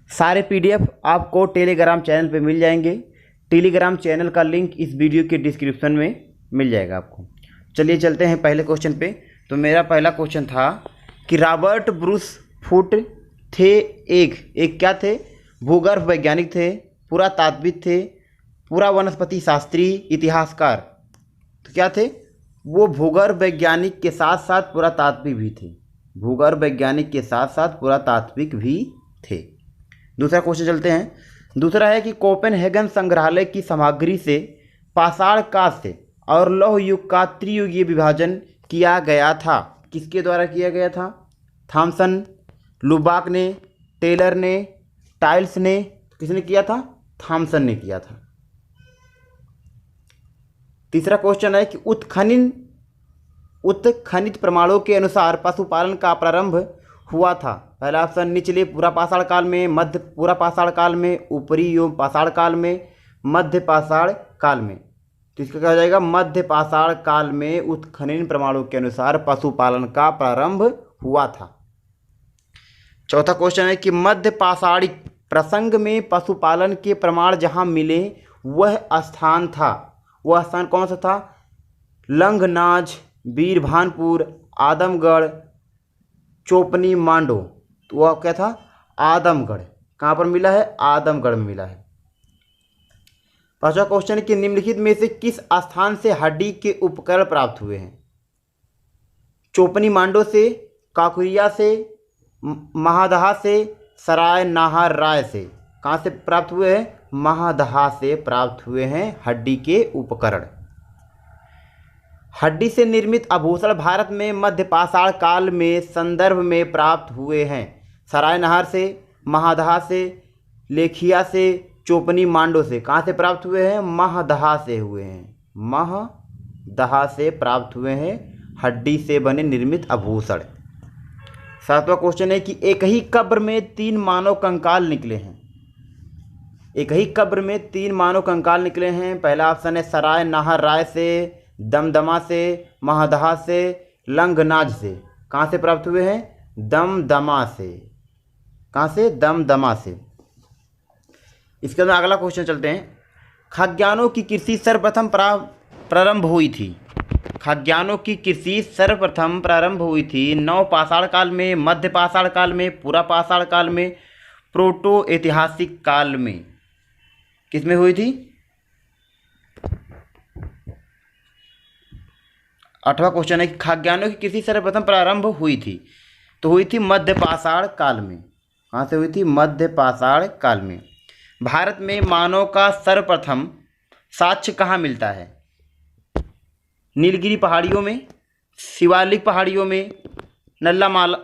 सारे पीडीएफ आपको Telegram channel पे मिल जाएंगे। टेलीग्राम चैनल का लिंक इस वीडियो के डिस्क्रिप्शन में मिल जाएगा आपको। चलिए चलते हैं पहले क्वेश्चन पे। तो मेरा पहला क्वेश्चन था कि रॉबर्ट ब्रूस फुट थे एक क्या थे? भूगर्भ वैज्ञानिक थे, पुरातात्विक थे, पूरा वनस्पति शास्त्री, इतिहासकार। तो क्या थे वो? भूगर्भ वैज्ञानिक के साथ साथ पुरातात्विक भी थे। भूगर्भ वैज्ञानिक के साथ साथ पुरातात्विक भी थे। दूसरा क्वेश्चन चलते हैं। दूसरा है कि कोपेनहेगन संग्रहालय की सामग्री से पाषाण काल से और लौह युग का त्रियुगीय विभाजन किया गया था। किसके द्वारा किया गया था? थॉमसन, लुबाक ने, टेलर ने, टाइल्स ने। किसने किया था? थॉमसन ने किया था। तीसरा क्वेश्चन है कि उत्खनित प्रमाणों के अनुसार पशुपालन का प्रारंभ हुआ था। पहला ऑप्शन निचले पूरा पाषाण काल में, मध्य पूरा पाषाण काल में, ऊपरी एवं पाषाण काल में, मध्य पाषाण काल में। तो इसका क्या हो जाएगा? मध्य पाषाण काल में उत्खनन प्रमाणों के अनुसार पशुपालन का प्रारंभ हुआ था। चौथा क्वेश्चन है कि मध्य पाषाणिक प्रसंग में पशुपालन के प्रमाण जहां मिले वह स्थान था। वह स्थान कौन सा था? लंगनाज, बीरभानपुर, आदमगढ़, चोपनी मांडो। तो वह क्या था? आदमगढ़। कहाँ पर मिला है? आदमगढ़ में मिला है। पांचवा क्वेश्चन कि निम्नलिखित में से किस स्थान से हड्डी के उपकरण प्राप्त हुए हैं? चोपनी मांडो से, काकुरिया से, महादहा से, सराय नाहर राय से। कहाँ से प्राप्त हुए हैं? महादहा से प्राप्त हुए हैं हड्डी के उपकरण। हड्डी से निर्मित आभूषण भारत में मध्य पाषाण काल में संदर्भ में प्राप्त हुए हैं। सराय नहर से, महादहा से, लेखिया से, चोपनी मांडो से। कहाँ से प्राप्त हुए हैं? महादहा से हुए हैं। महादहा से प्राप्त हुए हैं हड्डी से बने निर्मित आभूषण। सातवां क्वेश्चन है कि एक ही कब्र में 3 मानव कंकाल निकले हैं। एक ही कब्र में 3 मानव कंकाल निकले हैं। पहला ऑप्शन है सराय नाहर राय से, दमदमा से, महादहा से, लंगनाज से। कहाँ से प्राप्त हुए हैं? दमदमा से। कहाँ से? दमदमा से। इसके बाद अगला क्वेश्चन चलते हैं। खाद्यान्नों की कृषि सर्वप्रथम प्रारंभ हुई थी। खाद्यान्नों की कृषि सर्वप्रथम प्रारंभ हुई थी नव पाषाण काल में, मध्य पाषाण काल में, पूरा पाषाण काल में, प्रोटो ऐतिहासिक काल में। किसमें हुई थी? 8वां क्वेश्चन है कि खाद्यान्नों की कृषि सर्वप्रथम प्रारंभ हुई थी। तो हुई थी मध्य पाषाण काल में। कहाँ से हुई थी? मध्य पाषाण काल में। भारत में मानव का सर्वप्रथम साक्ष्य कहाँ मिलता है? नीलगिरी पहाड़ियों में, शिवालिक पहाड़ियों में, नल्लामाला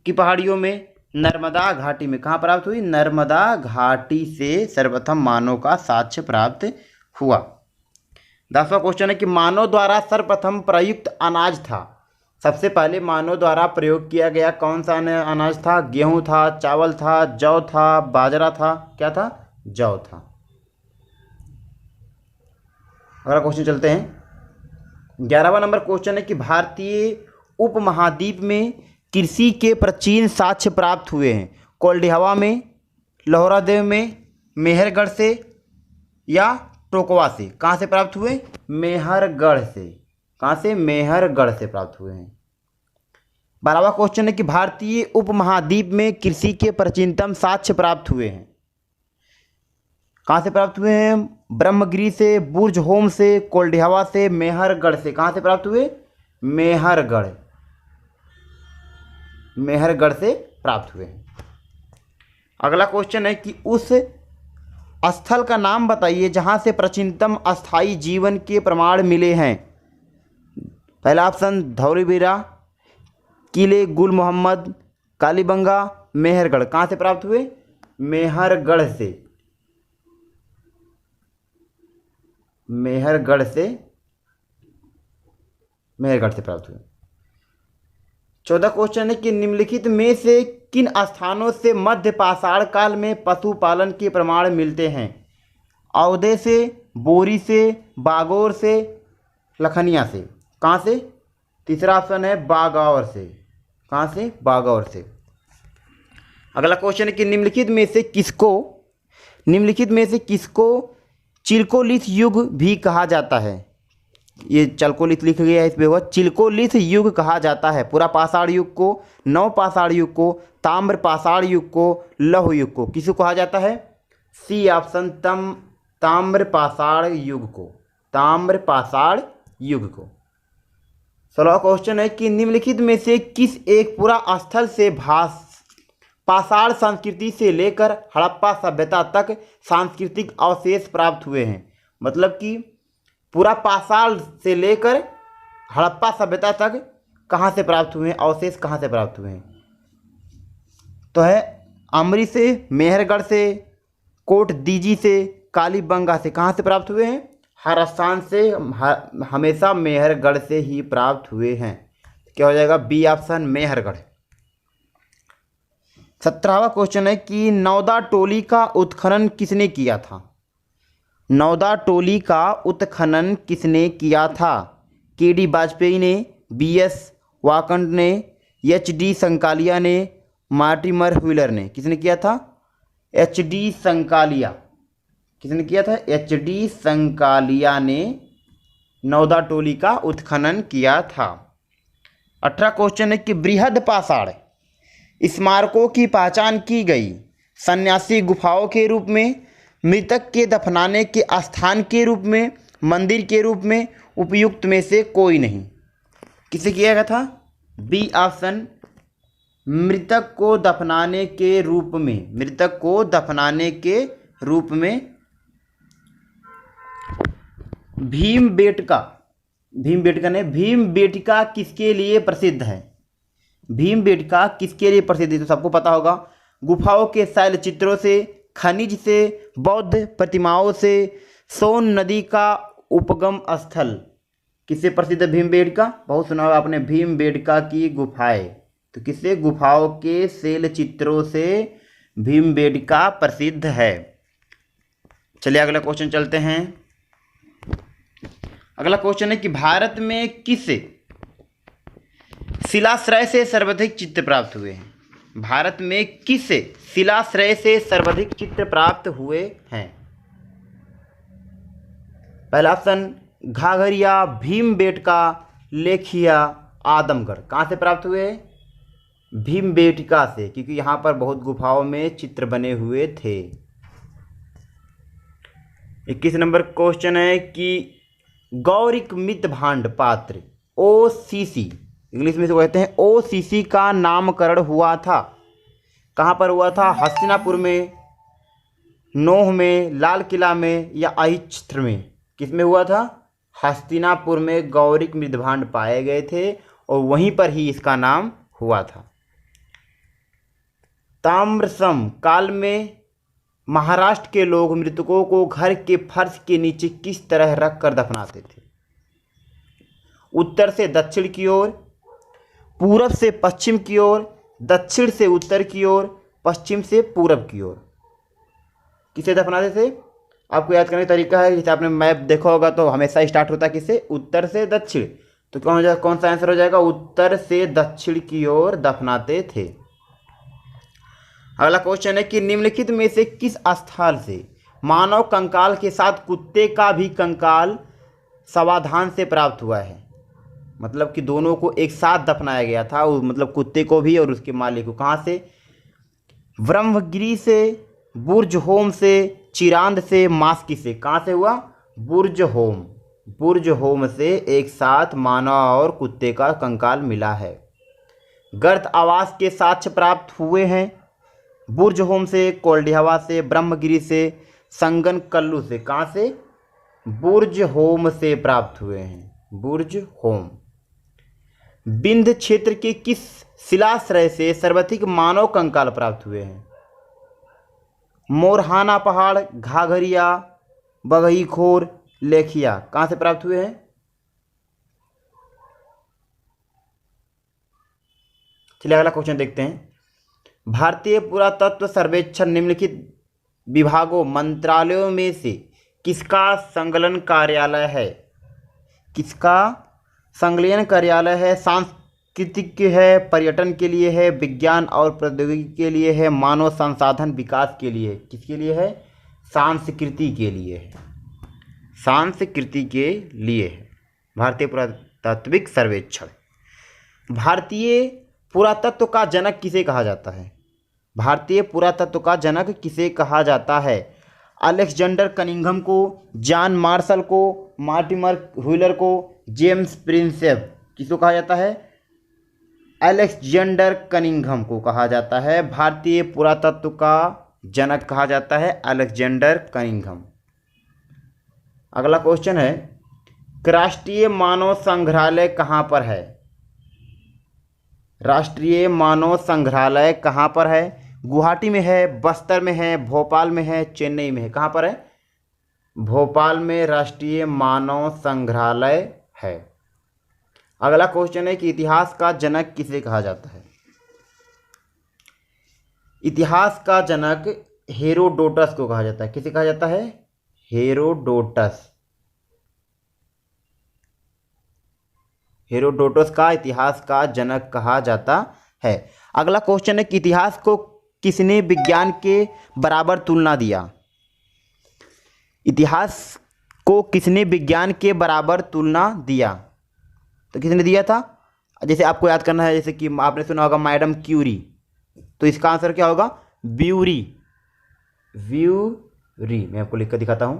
की पहाड़ियों में, नर्मदा घाटी में। कहाँ प्राप्त हुई? नर्मदा घाटी से सर्वप्रथम मानव का साक्ष्य प्राप्त हुआ। 10वां क्वेश्चन है कि मानव द्वारा सर्वप्रथम प्रयुक्त अनाज था। सबसे पहले मानव द्वारा प्रयोग किया गया कौन सा अनाज था? गेहूं था, चावल था, जौ था, बाजरा था। क्या था? जौ था। अगला क्वेश्चन चलते हैं। 11वां नंबर क्वेश्चन है कि भारतीय उपमहाद्वीप में कृषि के प्राचीन साक्ष्य प्राप्त हुए हैं। कोल्डिहवा में, लोहरादेव में, मेहरगढ़ से या टोकवा से। कहाँ से प्राप्त हुए? मेहरगढ़ से। कहाँ से? मेहरगढ़ से प्राप्त हुए हैं। 12वां क्वेश्चन है कि भारतीय उपमहाद्वीप में कृषि के प्राचीनतम साक्ष्य प्राप्त हुए हैं। कहाँ से प्राप्त हुए हैं? ब्रह्मगिरी से, बुर्ज होम से, कोल्डिहवा से, मेहरगढ़ से। कहाँ से प्राप्त हुए? मेहरगढ़। मेहरगढ़ से प्राप्त हुए हैं। अगला क्वेश्चन है कि उस स्थल का नाम बताइए जहां से प्राचीनतम अस्थायी जीवन के प्रमाण मिले हैं। पहला ऑप्शन धौलीबीरा, किले गुल मोहम्मद, कालीबंगा, मेहरगढ़। कहाँ से प्राप्त हुए? मेहरगढ़ से। मेहरगढ़ से प्राप्त हुए। 14 क्वेश्चन है कि निम्नलिखित में से किन स्थानों से मध्य पाषाण काल में पशुपालन के प्रमाण मिलते हैं? औदे से, बोरी से, बागौर से, लखनिया से। कहाँ से? तीसरा ऑप्शन है बागौर से। कहाँ से? बागौर से। अगला क्वेश्चन है कि निम्नलिखित में से किसको चिल्कोलिथ युग भी कहा जाता है। ये चल्कोलिथ लिख गया है, इस पे हुआ चिल्कोलिथ युग कहा जाता है। पुरा पाषाण युग को, नव पाषाण युग को, ताम्र पाषाण युग को, लौह युग को, किसको कहा जाता है? सी ऑप्शन, ताम्र पाषाण युग को, ताम्र पाषाण युग को। 16वां क्वेश्चन है कि निम्नलिखित में से किस एक पुरा स्थल से पाषाण संस्कृति से लेकर हड़प्पा सभ्यता तक सांस्कृतिक अवशेष प्राप्त हुए हैं। मतलब कि पूरा पाषाण से लेकर हड़प्पा सभ्यता तक कहाँ से प्राप्त हुए हैं, अवशेष कहाँ से प्राप्त हुए हैं? तो है अमरी से, मेहरगढ़ से, कोट दीजी से, कालीबंगा से। कहाँ से प्राप्त हुए हैं? हर स्थान से हमेशा मेहरगढ़ से ही प्राप्त हुए हैं। क्या हो जाएगा? B option, Mehrgarh. 17वां क्वेश्चन है कि नौदा टोली का उत्खनन किसने किया था? नौदा टोली का उत्खनन किसने किया था? के.डी. वाजपेयी ने, बी.एस. वाकंड ने, एच.डी. संकालिया ने, मार्टिमर व्हीलर ने। किसने किया था? एच.डी. संकालिया। किसने किया था? एच.डी. संकालिया ने नौदा टोली का उत्खनन किया था। 18वां क्वेश्चन है कि बृहद पाषाण स्मारकों की पहचान की गई सन्यासी गुफाओं के रूप में, मृतक के दफनाने के स्थान के रूप में, मंदिर के रूप में उपयुक्त में से कोई नहीं। किसे किया गया था? बी ऑप्शन, मृतक को दफनाने के रूप में, मृतक को दफनाने के रूप में भीमबेटका किसके लिए प्रसिद्ध है? भीमबेटका किसके लिए प्रसिद्ध है? तो सबको पता होगा, गुफाओं के शैल चित्रों से, खनिज से, बौद्ध प्रतिमाओं से, सोन नदी का उपगम स्थल। किससे प्रसिद्ध है भीमबेटका? बहुत सुना होगा आपने, भीमबेटका की गुफाएं। तो किससे? गुफाओं के शैल चित्रों से भीमबेटका प्रसिद्ध है। चलिए अगला क्वेश्चन चलते हैं। अगला क्वेश्चन है कि भारत में किस शिलाश्रय से सर्वाधिक चित्र प्राप्त हुए हैं? भारत में किस शिलाश्रय से सर्वाधिक चित्र प्राप्त हुए हैं? पहला ऑप्शन, घाघरिया, भीमबेटका, लेखिया, आदमगढ़। कहाँ से प्राप्त हुए? भीमबेटका से, क्योंकि यहाँ पर बहुत गुफाओं में चित्र बने हुए थे। 21 नंबर क्वेश्चन है कि गौरिक मित भांड पात्र OCC, इंग्लिश में से कहते हैं OCC का नामकरण हुआ था। कहाँ पर हुआ था? हस्तिनापुर में, नोह में, लाल किला में या अहिच्छत्र में? किस में हुआ था? हस्तिनापुर में गौरिक मृदभांड पाए गए थे और वहीं पर ही इसका नाम हुआ था। ताम्रसम काल में महाराष्ट्र के लोग मृतकों को घर के फर्श के नीचे किस तरह रखकर दफनाते थे? उत्तर से दक्षिण की ओर, पूरब से पश्चिम की ओर, दक्षिण से उत्तर की ओर, पश्चिम से पूरब की ओर। किसे दफनाते थे? आपको याद करने का तरीका है, जैसे आपने मैप देखा होगा तो हमेशा स्टार्ट होता है किससे? उत्तर से दक्षिण। तो कौन सा आंसर हो जाएगा? उत्तर से दक्षिण की ओर दफनाते थे। अगला क्वेश्चन है कि निम्नलिखित में से किस स्थल से मानव कंकाल के साथ कुत्ते का भी कंकाल सावधान से प्राप्त हुआ है? मतलब कि दोनों को एक साथ दफनाया गया था, मतलब कुत्ते को भी और उसके मालिक को। कहाँ से? ब्रह्मगिरी से, बुर्ज होम से, चिरांद से, मास्की से। कहाँ से हुआ? बुर्ज होम से एक साथ मानव और कुत्ते का कंकाल मिला है। गर्त आवास के साक्ष्य प्राप्त हुए हैं बुर्ज होम से, कोल्डिहवा से, ब्रह्मगिरी से, संगन कल्लू से। कहाँ से? बुर्ज होम से प्राप्त हुए हैं, बुर्ज होम। विंध्य क्षेत्र के किस शिलाश्रय से सर्वाधिक मानव कंकाल प्राप्त हुए हैं? मोरहाना पहाड़, घाघरिया, बगईखोर, लेखिया। कहाँ से प्राप्त हुए हैं? चलिए अगला क्वेश्चन देखते हैं। भारतीय पुरातत्व सर्वेक्षण निम्नलिखित विभागों मंत्रालयों में से किसका संकलन कार्यालय है? किसका संकलन कार्यालय है? सांस्कृतिक है, पर्यटन के लिए है, विज्ञान और प्रौद्योगिकी के लिए है, मानव संसाधन विकास के लिए। किसके लिए है? संस्कृति के लिए है। संस्कृति के लिए है। भारतीय पुरातात्विक सर्वेक्षण। भारतीय पुरातत्व का जनक किसे कहा जाता है? भारतीय पुरातत्व का जनक किसे कहा जाता है? अलेक्जेंडर कनिंघम को, जॉन मार्शल को, मार्टिमर व्हीलर को, जेम्स प्रिंसेप। किसको कहा जाता है? अलेक्जेंडर कनिंघम को कहा जाता है भारतीय पुरातत्व का जनक कहा जाता है अलेक्जेंडर कनिंघम। अगला क्वेश्चन है, राष्ट्रीय मानव संग्रहालय कहाँ पर है? राष्ट्रीय मानव संग्रहालय कहाँ पर है? गुवाहाटी में है, बस्तर में है, भोपाल में है, चेन्नई में है। कहाँ पर है? भोपाल में राष्ट्रीय मानव संग्रहालय है। अगला क्वेश्चन है कि इतिहास का जनक किसे कहा जाता है? इतिहास का जनक हेरोडोटस को कहा जाता है। किसे कहा जाता है? हेरोडोटस। हेरोडोटस का इतिहास का जनक कहा जाता है। अगला क्वेश्चन है कि इतिहास को किसने विज्ञान के बराबर तुलना दिया? इतिहास को किसने विज्ञान के बराबर तुलना दिया? तो किसने दिया था? जैसे आपको याद करना है, जैसे कि आपने सुना होगा मैडम क्यूरी, तो इसका आंसर क्या होगा? ब्यूरी। ब्यूरी मैं आपको लिख कर दिखाता हूं।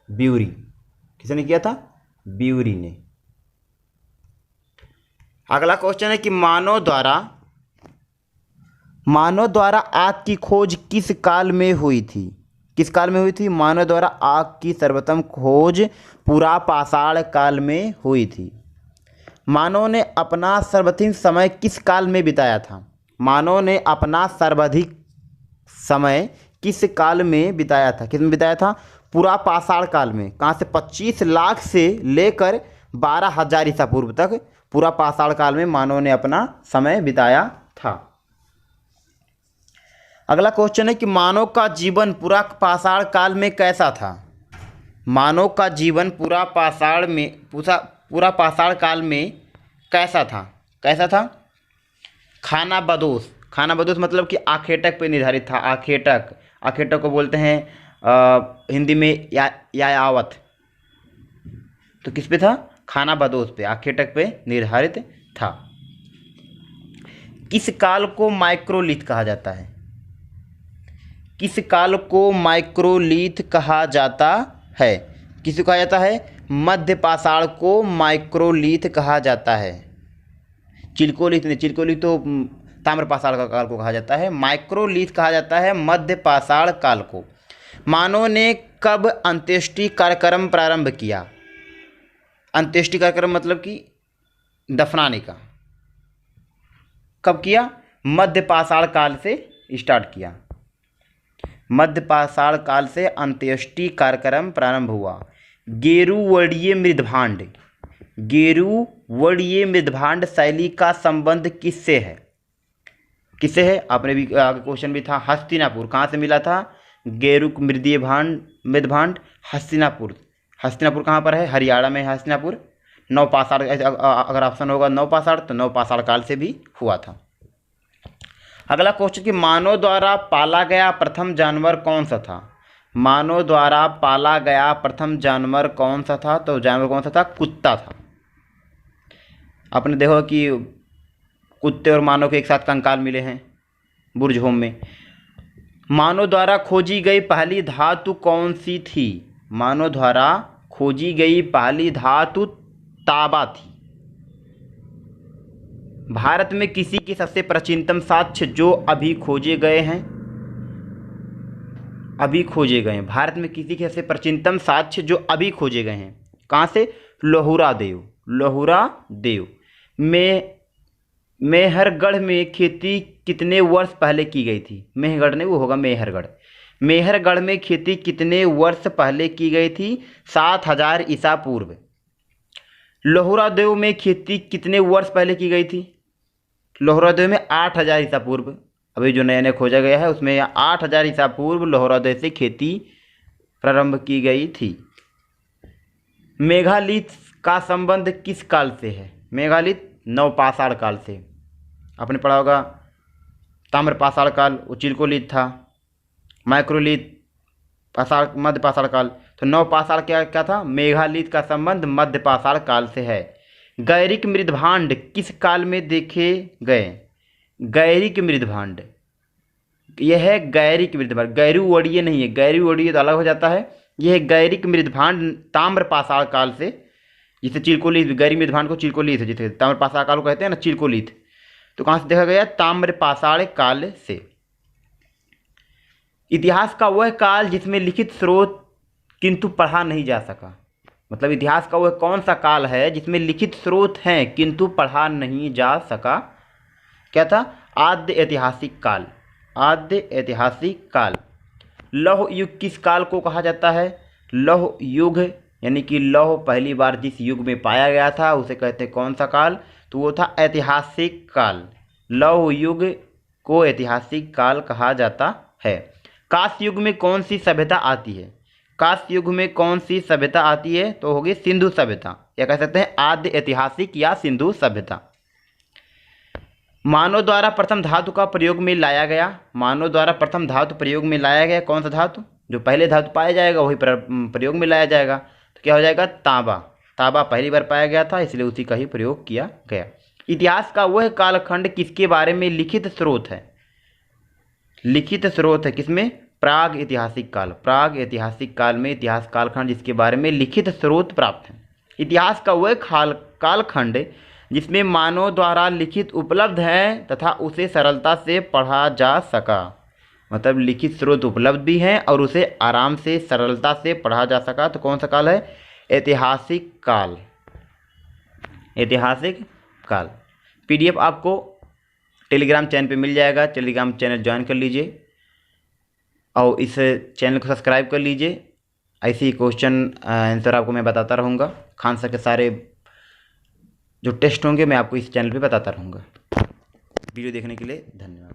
ब्यूरी किसने किया था? ब्यूरी ने। अगला क्वेश्चन है कि मानव द्वारा आग की खोज किस काल में हुई थी? किस काल में हुई थी? मानव द्वारा आग की सर्वप्रथम खोज पुरा पाषाण काल में हुई थी। मानव ने अपना सर्वाधिक समय किस काल में बिताया था? मानव ने अपना सर्वाधिक समय किस काल में बिताया था? किस में बिताया था? पुरा पाषाण काल में। कहाँ से? 25 लाख से लेकर 12,000 ईसा पूर्व तक पुरा पाषाण काल में मानव ने अपना समय बिताया था। अगला क्वेश्चन है कि मानव का जीवन पुरा पाषाण काल में कैसा था? मानव का जीवन पूरा पाषाण काल में कैसा था? कैसा था? खानाबदोश। खानाबदोश मतलब कि आखेटक पे निर्धारित था। आखेटक, आखेटक को बोलते हैं हिंदी में यायावत। तो किस पे था? खानाबदोश पे, आखेटक पे निर्धारित था। किस काल को माइक्रोलिथ कहा जाता है? किस काल को माइक्रोलिथ कहा जाता है? किसे कहा जाता है? मध्य पाषाण को माइक्रोलिथ कहा जाता है। चिल्कोलिथ नहीं, चिल्कोलिथ तो ताम्र पाषाण का काल को कहा जाता है। माइक्रोलिथ कहा जाता है मध्य पाषाण काल को। मानव ने कब अंत्येष्टि कार्यक्रम प्रारंभ किया? अंत्येष्टि कार्यक्रम मतलब कि दफनाने का। कब किया? मध्य पाषाण काल से स्टार्ट किया। मध्य पाषाण काल से अंत्येष्टि कार्यक्रम प्रारंभ हुआ। गेरुवर्णीय मृदभांड, गेरुवर्णीय मृदभांड शैली का संबंध किससे है? किससे है? आपने भी आगे क्वेश्चन भी था, हस्तिनापुर। कहाँ से मिला था? गेरुक मृदभांड हस्तिनापुर। हस्तिनापुर कहाँ पर है? हरियाणा में हस्तिनापुर। नवपाषाण, अगर ऑप्शन होगा नवपाषाण, तो नवपाषाण काल से भी हुआ था। अगला क्वेश्चन कि मानव द्वारा पाला गया प्रथम जानवर कौन सा था? मानव द्वारा पाला गया प्रथम जानवर कौन सा था? तो जानवर कौन सा था? कुत्ता था। आपने देखा कि कुत्ते और मानव के एक साथ कंकाल मिले हैं बुर्ज होम में। मानव द्वारा खोजी गई पहली धातु कौन सी थी? मानव द्वारा खोजी गई पहली धातु तांबा थी। भारत में किसी के सबसे प्राचीनतम साक्ष्य जो अभी खोजे गए हैं? अभी खोजे गए हैं। भारत में किसी के सबसे प्राचीनतम साक्ष्य जो अभी खोजे गए हैं, कहाँ से? लोहुरा देव। लोहुरा देव में मेहरगढ़ में खेती कितने वर्ष पहले की गई थी? मेहरगढ़ नहीं, वो होगा मेहरगढ़। मेहरगढ़ में खेती कितने वर्ष पहले की गई थी? 7,000 ईसा पूर्व। लोहुरा देव में खेती कितने वर्ष पहले की गई थी? लोहुरा देव में 8,000 ईसा पूर्व। अभी जो नया नया खोजा गया है उसमें 8,000 ईसा पूर्व लोहुरा देव से खेती प्रारंभ की गई थी। मेघालिथ का संबंध किस काल से है? मेघालिथ नवपाषाण काल से। आपने पढ़ा होगा ताम्रपाषाण काल वो चिल्कोलिथ था, माइक्रोलिथ पाषाण मध्यपाषाण काल। तो नवपाषाण क्या क्या था? मेघालिथ का संबंध मध्यपाषाण काल से है। गैरिक मृदभांड किस काल में देखे गए? गैरिक मृदभांड, यह है गैरिक मृदभांड, गैरुवड़ीय नहीं है, गैरुवड़ीय तो अलग हो जाता है। यह है गैरिक मृदभांड ताम्रपाषाण काल से, जिसे चिल्कोलिथ, गैरिक मृदभांड को चिल्कोलिथ है, जिसे ताम्रपाषाण काल को कहते हैं ना, चिल्कोलिथ। तो कहाँ से देखा गया? ताम्रपाषाण काल से। इतिहास का वह काल जिसमें लिखित स्रोत किंतु पढ़ा नहीं जा सका। मतलब इतिहास का वह कौन सा काल है जिसमें लिखित स्रोत हैं किंतु पढ़ा नहीं जा सका? क्या था? आद्य ऐतिहासिक काल। आद्य ऐतिहासिक काल। लौह युग किस काल को कहा जाता है? लौह युग, यानी कि लौह पहली बार जिस युग में पाया गया था उसे कहते हैं कौन सा काल? तो वो था ऐतिहासिक काल। लौह युग को ऐतिहासिक काल कहा जाता है। कांस्य युग में कौन सी सभ्यता आती है? कांस्य युग में कौन सी सभ्यता आती है? तो होगी सिंधु सभ्यता, या कह सकते हैं आद्य ऐतिहासिक या सिंधु सभ्यता। मानव द्वारा प्रथम धातु का प्रयोग में लाया गया। मानव द्वारा प्रथम धातु प्रयोग में लाया गया कौन सा धातु? जो पहले धातु पाया जाएगा वही प्रयोग में लाया जाएगा। तो क्या हो जाएगा? तांबा। तांबा पहली बार पाया गया था, इसलिए उसी का ही प्रयोग किया गया। इतिहास का वह कालखंड किसके बारे में लिखित स्रोत है? लिखित स्रोत है किसमें? प्राग ऐतिहासिक काल। प्राग ऐतिहासिक काल में इतिहास कालखंड जिसके बारे में लिखित स्रोत प्राप्त है। इतिहास का वह कालखंड जिसमें मानव द्वारा लिखित उपलब्ध है तथा उसे सरलता से पढ़ा जा सका। मतलब लिखित स्रोत उपलब्ध भी हैं और उसे आराम से सरलता से पढ़ा जा सका। तो कौन सा काल है? ऐतिहासिक काल। ऐतिहासिक काल। PDF आपको टेलीग्राम चैनल पे मिल जाएगा। टेलीग्राम चैनल ज्वाइन कर लीजिए और इस चैनल को सब्सक्राइब कर लीजिए। ऐसे ही क्वेश्चन आंसर आपको मैं बताता रहूँगा। खान सर के सारे जो टेस्ट होंगे मैं आपको इस चैनल पे बताता रहूँगा। वीडियो देखने के लिए धन्यवाद।